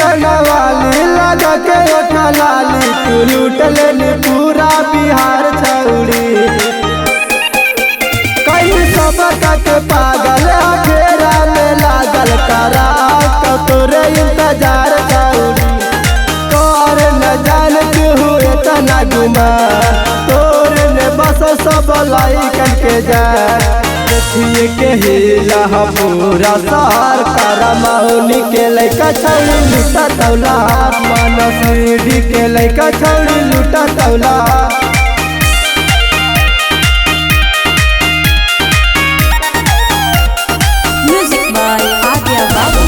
कनवाली लगा के ओठा लाली तू लूट लेनी पूरा बिहार छौड़ी कहीं सब के पागल फेरा में लागल करा तोरे इंतजार छौड़ी तोर न जान तू इतना गुमा तोर ने बस सब लाइकन के जा देखिए के हिला पूरा सार करा मौनी के लइका छौड़ी लूटा तौला मनसीडी के लइका छौड़ी लूटा तौला Music by Adya Babu.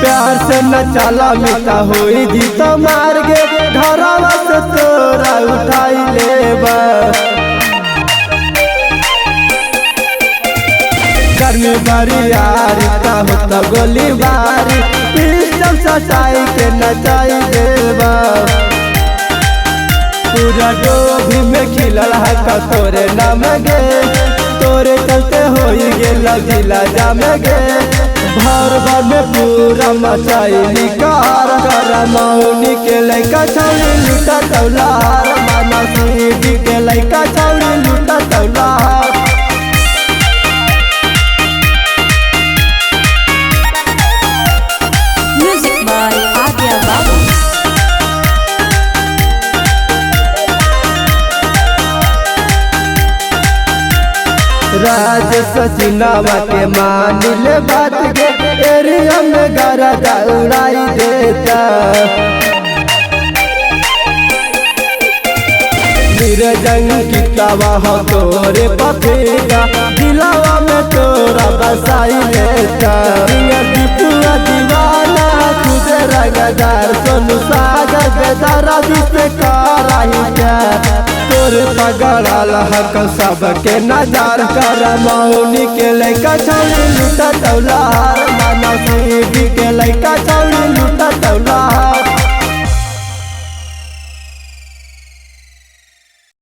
प्यार से न चला मिटा होई जी तो मार गे घरवा से तोरा उठाई लेबा गर्मी बारी यारी ता होता गोली बारी पिस्टल सटाई के नचाई देबा पूरा डोभी में खिलल हका तोरे नाम गे तोरे चलते होई गेल जिला जाम गे भर भर में पूरा मचाई कार कर मौनी के लइका छौड़ी लूटा तौला मनसीडी के लइका छौड़ी लूटा तौला Music by Adya Babu. राज सचिनावा के मान ले बात के एरिया में गरदा उड़ाई देता जंग की तवा हो तोरे पफेगा दिलावा में तोरा बसाई लेता पूरा दीवाना तुझे रंगदार सोनू सागर बेदारा दिसे कराही प्यार तोरे पगड़ल हक सब के नजार कर मौनी के लइका छौड़ी लूटा तौला मनसीडी के लइका छौड़ी लूटा तौला।